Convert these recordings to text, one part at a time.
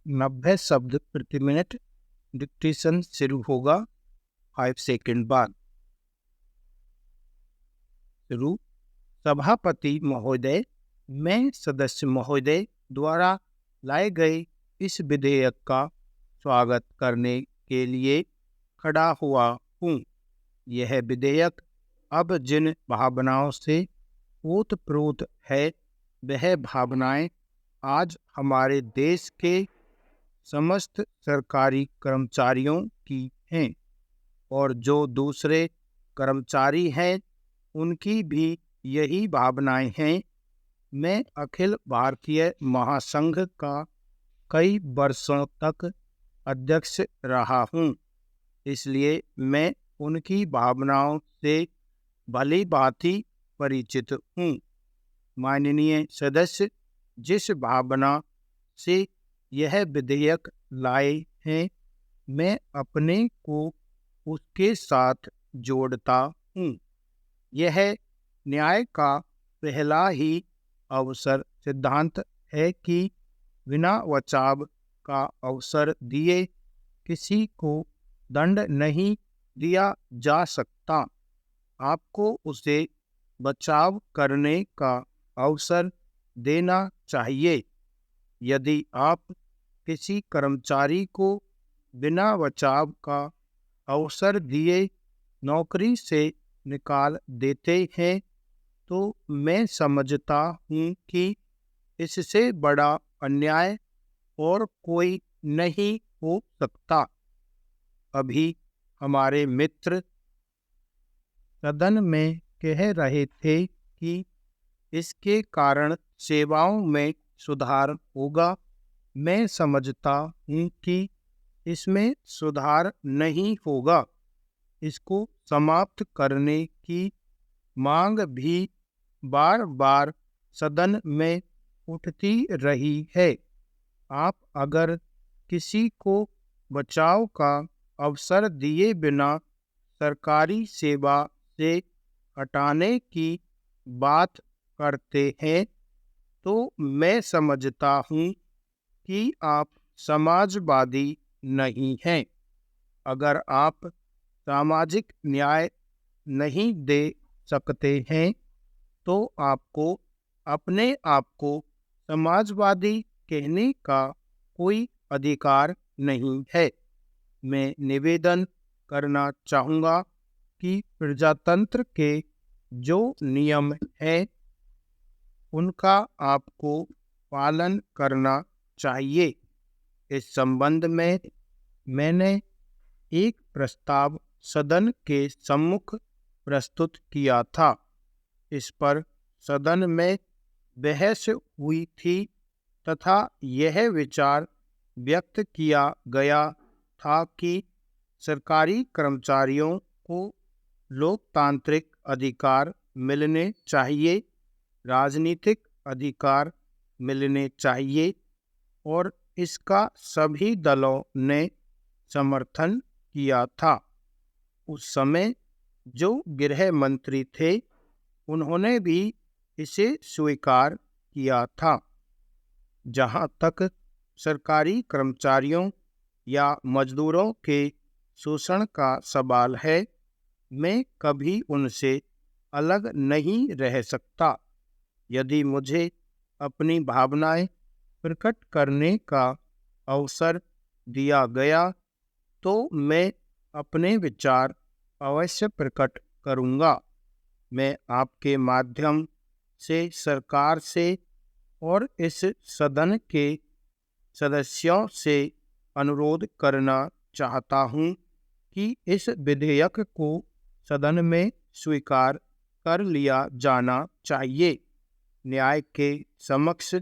90 शब्द प्रति minute dictation शुरू होगा 5 सेकंड बाद। शुरू। सभापति महोदय, मैं सदस्य महोदय द्वारा लाए गए इस विधेयक का स्वागत करने के लिए खड़ा हुआ हूँ। यह विधेयक अब जिन भावनाओं से ओतप्रोत है, वह भावनाएं आज हमारे देश के समस्त सरकारी कर्मचारियों की हैं और जो दूसरे कर्मचारी हैं उनकी भी यही भावनाएं हैं। मैं अखिल भारतीय महासंघ का कई वर्षों तक अध्यक्ष रहा हूँ, इसलिए मैं उनकी भावनाओं से भली भांति परिचित हूँ। माननीय सदस्य, जिस भावना से यह विधेयक लाए हैं, मैं अपने को उसके साथ जोड़ता हूँ। यह न्याय का पहला ही अवसर सिद्धांत है कि बिना बचाव का अवसर दिए किसी को दंड नहीं दिया जा सकता। आपको उसे बचाव करने का अवसर देना चाहिए। यदि आप किसी कर्मचारी को बिना बचाव का अवसर दिए नौकरी से निकाल देते हैं, तो मैं समझता हूँ कि इससे बड़ा अन्याय और कोई नहीं हो सकता। अभी हमारे मित्र सदन में कह रहे थे कि इसके कारण सेवाओं में सुधार होगा। मैं समझता हूँ कि इसमें सुधार नहीं होगा। इसको समाप्त करने की मांग भी बार बार सदन में उठती रही है। आप अगर किसी को बचाव का अवसर दिए बिना सरकारी सेवा से हटाने की बात करते हैं, तो मैं समझता हूँ कि आप समाजवादी नहीं हैं। अगर आप सामाजिक न्याय नहीं दे सकते हैं, तो आपको अपने आप को समाजवादी कहने का कोई अधिकार नहीं है। मैं निवेदन करना चाहूँगा कि प्रजातंत्र के जो नियम हैं, उनका आपको पालन करना चाहिए। इस संबंध में मैंने एक प्रस्ताव सदन के सम्मुख प्रस्तुत किया था। इस पर सदन में बहस हुई थी तथा यह विचार व्यक्त किया गया था कि सरकारी कर्मचारियों को लोकतांत्रिक अधिकार मिलने चाहिए, राजनीतिक अधिकार मिलने चाहिए और इसका सभी दलों ने समर्थन किया था। उस समय जो गृह मंत्री थे, उन्होंने भी इसे स्वीकार किया था। जहाँ तक सरकारी कर्मचारियों या मजदूरों के शोषण का सवाल है, मैं कभी उनसे अलग नहीं रह सकता। यदि मुझे अपनी भावनाएं प्रकट करने का अवसर दिया गया, तो मैं अपने विचार अवश्य प्रकट करूँगा। मैं आपके माध्यम से सरकार से और इस सदन के सदस्यों से अनुरोध करना चाहता हूँ कि इस विधेयक को सदन में स्वीकार कर लिया जाना चाहिए। न्याय के समक्ष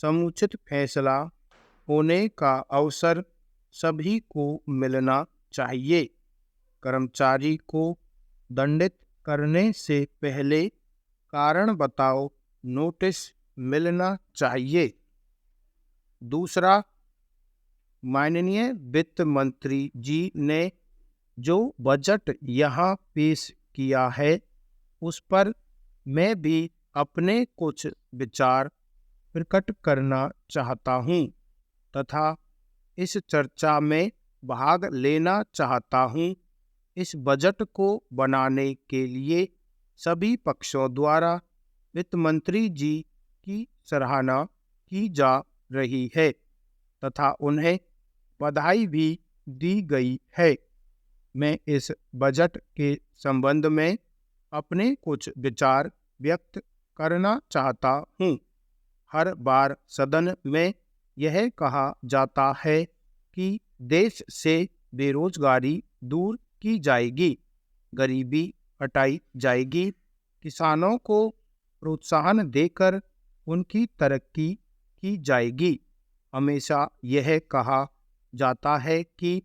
समुचित फैसला होने का अवसर सभी को मिलना चाहिए। कर्मचारी को दंडित करने से पहले कारण बताओ नोटिस मिलना चाहिए। दूसरा, माननीय वित्त मंत्री जी ने जो बजट यहाँ पेश किया है, उस पर मैं भी अपने कुछ विचार प्रकट करना चाहता हूँ तथा इस चर्चा में भाग लेना चाहता हूँ। इस बजट को बनाने के लिए सभी पक्षों द्वारा वित्त मंत्री जी की सराहना की जा रही है तथा उन्हें बधाई भी दी गई है। मैं इस बजट के संबंध में अपने कुछ विचार व्यक्त करना चाहता हूँ। हर बार सदन में यह कहा जाता है कि देश से बेरोजगारी दूर की जाएगी, गरीबी हटाई जाएगी, किसानों को प्रोत्साहन देकर उनकी तरक्की की जाएगी। हमेशा यह कहा जाता है कि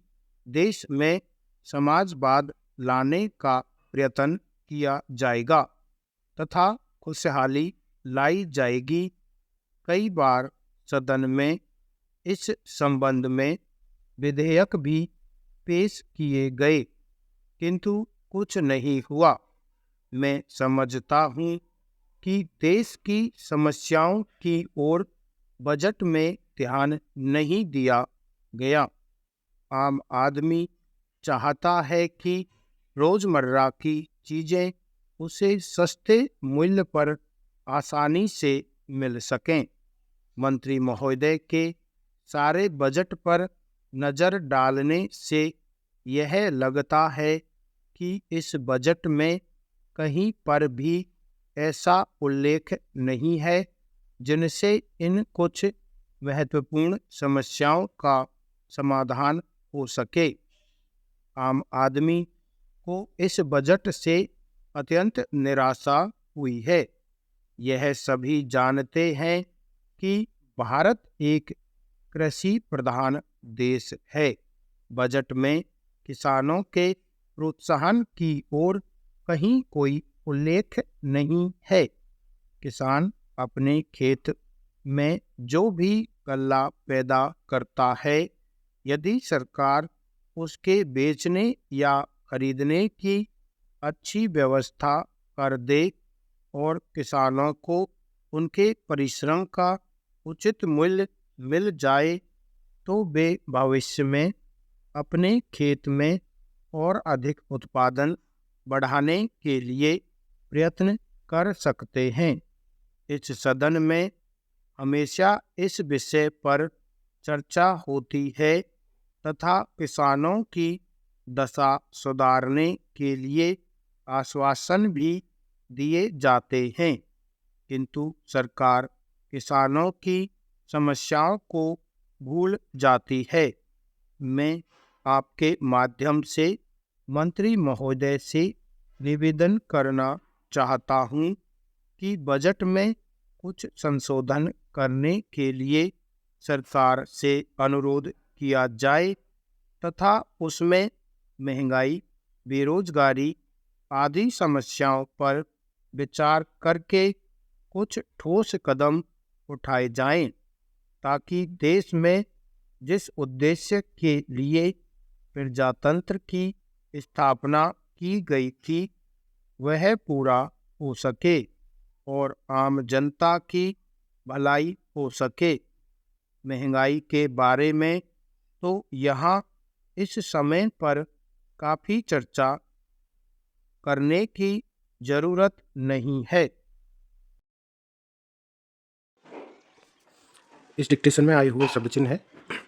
देश में समाजवाद लाने का प्रयत्न किया जाएगा तथा खुशहाली लाई जाएगी। कई बार सदन में इस संबंध में विधेयक भी पेश किए गए, किंतु कुछ नहीं हुआ। मैं समझता हूँ कि देश की समस्याओं की ओर बजट में ध्यान नहीं दिया गया। आम आदमी चाहता है कि रोजमर्रा की चीजें उसे सस्ते मूल्य पर आसानी से मिल सकें। मंत्री महोदय के सारे बजट पर नज़र डालने से यह लगता है कि इस बजट में कहीं पर भी ऐसा उल्लेख नहीं है जिनसे इन कुछ महत्वपूर्ण समस्याओं का समाधान हो सके। आम आदमी को इस बजट से अत्यंत निराशा हुई है। यह सभी जानते हैं कि भारत एक कृषि प्रधान देश है। बजट में किसानों के प्रोत्साहन की ओर कहीं कोई उल्लेख नहीं है। किसान अपने खेत में जो भी गल्ला पैदा करता है, यदि सरकार उसके बेचने या खरीदने की अच्छी व्यवस्था कर दे और किसानों को उनके परिश्रम का उचित मूल्य मिल जाए, तो वे भविष्य में अपने खेत में और अधिक उत्पादन बढ़ाने के लिए प्रयत्न कर सकते हैं। इस सदन में हमेशा इस विषय पर चर्चा होती है तथा किसानों की दशा सुधारने के लिए आश्वासन भी दिए जाते हैं, किंतु सरकार किसानों की समस्याओं को भूल जाती है। मैं आपके माध्यम से मंत्री महोदय से निवेदन करना चाहता हूँ कि बजट में कुछ संशोधन करने के लिए सरकार से अनुरोध किया जाए तथा उसमें महंगाई, बेरोजगारी आदि समस्याओं पर विचार करके कुछ ठोस कदम उठाए जाएं, ताकि देश में जिस उद्देश्य के लिए प्रजातंत्र की स्थापना की गई थी वह पूरा हो सके और आम जनता की भलाई हो सके। महंगाई के बारे में तो यहाँ इस समय पर काफ़ी चर्चा करने की ज़रूरत नहीं है। इस डिक्टेशन में आए हुए शब्द चिन्ह है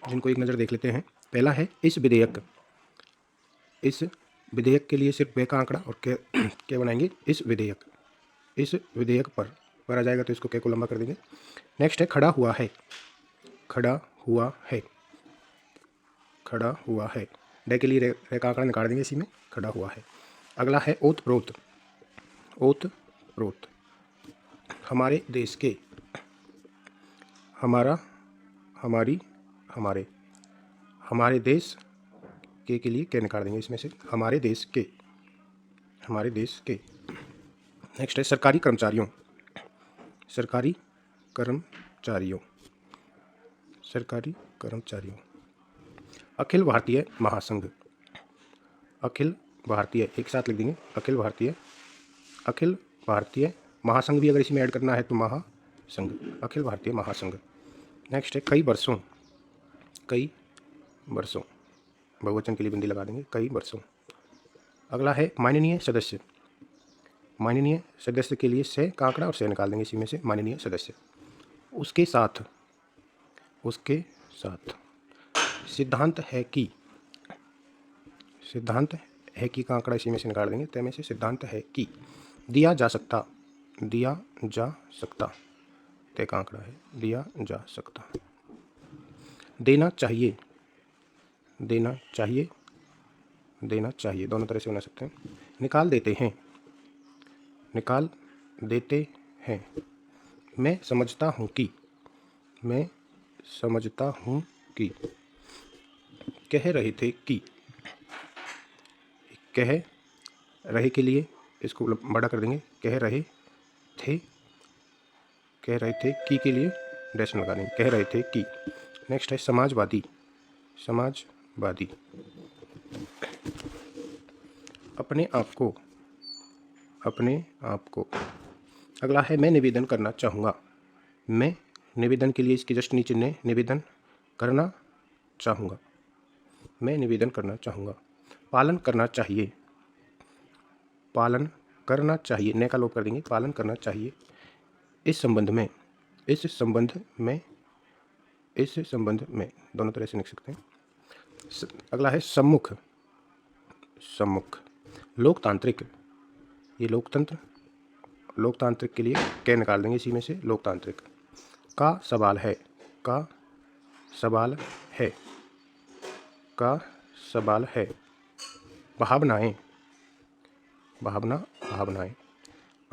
जिनको एक नज़र देख लेते हैं। पहला है इस विधेयक। इस विधेयक के लिए सिर्फ वे का आंकड़ा और क्या बनाएंगे, इस विधेयक। इस विधेयक पर आ जाएगा तो इसको क्या को लंबा कर देंगे। नेक्स्ट है खड़ा हुआ है। खड़ा हुआ है। खड़ा हुआ है। डे के लिए रे का आंकड़ा निकाल देंगे इसी में। खड़ा हुआ है। अगला है ओत प्रोत। ओत प्रोत। हमारे देश के। हमारा, हमारी, हमारे। हमारे देश के लिए क्या निकाल देंगे इसमें से। हमारे देश के। हमारे देश के। नेक्स्ट है सरकारी कर्मचारियों। सरकारी कर्मचारियों। सरकारी कर्मचारियों। अखिल भारतीय महासंघ। अखिल भारतीय, एक साथ लिख देंगे, अखिल भारतीय। अखिल भारतीय महासंघ भी अगर इसमें ऐड करना है तो महासंघ, अखिल भारतीय महासंघ। नेक्स्ट है कई वर्षों। कई वर्षों, बहुवचन के लिए बिंदी लगा देंगे, कई वर्षों। अगला है माननीय सदस्य। माननीय सदस्य के लिए से का आंकड़ा और से निकाल देंगे इसी में से, माननीय सदस्य। उसके साथ, उसके साथ। सिद्धांत है कि, सिद्धांत है कि का आंकड़ा इसी में से निकाल देंगे, तय में से सिद्धांत है कि। दिया जा सकता, दिया जा सकता, तय का आंकड़ा है, दिया जा सकता। देना चाहिए, देना चाहिए, देना चाहिए, दोनों तरह से बना सकते हैं। निकाल देते हैं, निकाल देते हैं। मैं समझता हूँ कि, मैं समझता हूँ कि। कह रहे थे कि, कह रहे के लिए इसको बड़ा कर देंगे, कह रहे थे, कह रहे थे कि के लिए डैश लगा देंगे, कह रहे थे कि। नेक्स्ट है समाजवादी। समाजवादी। अपने आप को, अपने आप को। अगला है मैं निवेदन करना चाहूँगा। मैं निवेदन के लिए इसके जस्ट नीचे ने निवेदन करना चाहूँगा, मैं निवेदन करना चाहूँगा। पालन करना चाहिए, पालन करना चाहिए, ने का लोप कर देंगे, पालन करना चाहिए। इस संबंध में, इस संबंध में, इस संबंध में, दोनों तरह से लिख सकते हैं। अगला है सम्मुख। सम्मुख। लोकतांत्रिक, ये लोकतंत्र, लोकतांत्रिक के लिए क्या निकाल देंगे इसी में से, लोकतांत्रिक। का सवाल है, का सवाल है, का सवाल है। भावनाएं, भावना, भावनाएं।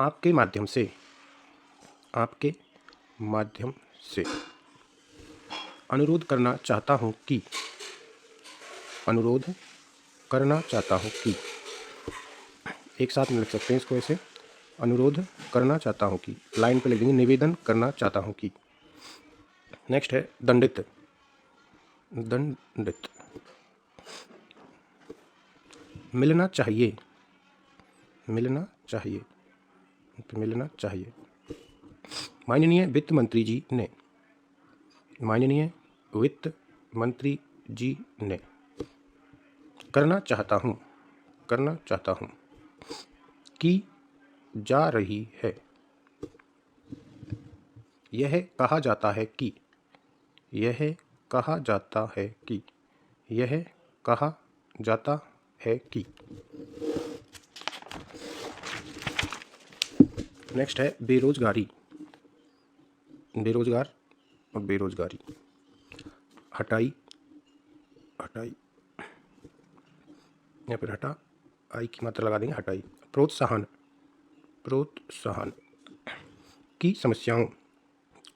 आपके माध्यम से, आपके माध्यम से। अनुरोध करना चाहता हूँ कि, अनुरोध करना चाहता हूँ कि। एक साथ में लिख सकते हैं इसको ऐसे, अनुरोध करना चाहता हूँ कि, लाइन पे लिख देंगे निवेदन करना चाहता हूँ कि। नेक्स्ट है दंडित। दंडित। मिलना चाहिए, मिलना चाहिए, मिलना चाहिए। माननीय वित्त मंत्री जी ने, माननीय वित्त मंत्री जी ने। करना चाहता हूँ, करना चाहता हूँ। की जा रही है। यह कहा जाता है कि, यह कहा जाता है कि, यह कहा जाता है कि। नेक्स्ट है बेरोजगारी। बेरोजगार और बेरोजगारी। हटाई, हटाई, या फिर हटा, आई की मात्रा लगा देंगे, हटाई। प्रोत्साहन, प्रोत्साहन। की समस्याओं,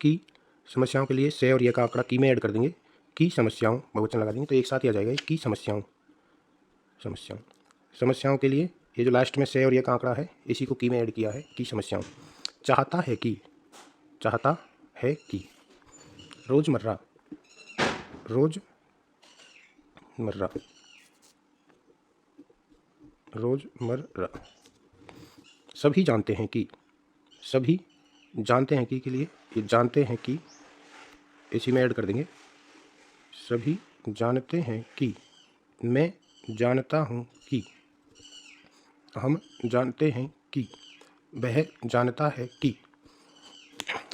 की समस्याओं के लिए से और यह का आंकड़ा की में ऐड कर देंगे, की समस्याओं, बहुवचन लगा देंगे तो एक साथ ही आ जाएगा की समस्याओं, समस्याओं। समस्याओं के लिए ये जो लास्ट में से और यह का आंकड़ा है इसी को की में ऐड किया है, की समस्याओं। चाहता है कि, चाहता है कि। रोजमर्रा, रोजमर्रा, रोजमर्रा। सभी जानते हैं कि, सभी जानते हैं कि के लिए ये जानते हैं कि इसी में ऐड कर देंगे, सभी जानते हैं कि। मैं जानता हूँ कि, हम जानते हैं कि, वह जानता है कि।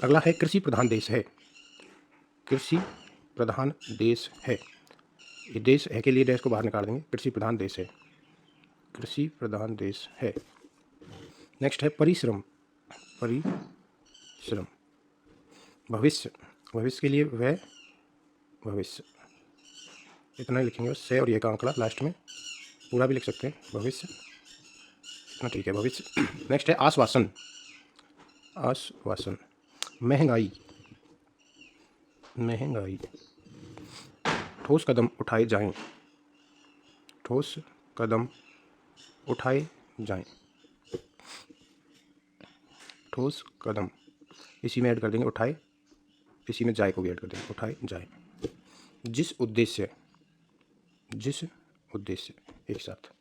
अगला है कृषि प्रधान देश है। कृषि प्रधान देश है, ये देश है के लिए देश को बाहर निकाल देंगे, कृषि प्रधान देश है, कृषि प्रधान देश है। नेक्स्ट है परिश्रम, परिश्रम। भविष्य, भविष्य के लिए वह, भविष्य, इतना ही लिखेंगे से और ये का आंकड़ा लास्ट में, पूरा भी लिख सकते हैं भविष्य, इतना ठीक है भविष्य। नेक्स्ट है आश्वासन, आश्वासन। महंगाई, महंगाई। ठोस कदम उठाए जाएं, ठोस कदम उठाए जाएं, ठोस कदम इसी में ऐड कर देंगे उठाए, इसी में जाए को भी ऐड कर देंगे, उठाए जाए। जिस उद्देश्य, जिस उद्देश्य, एक साथ।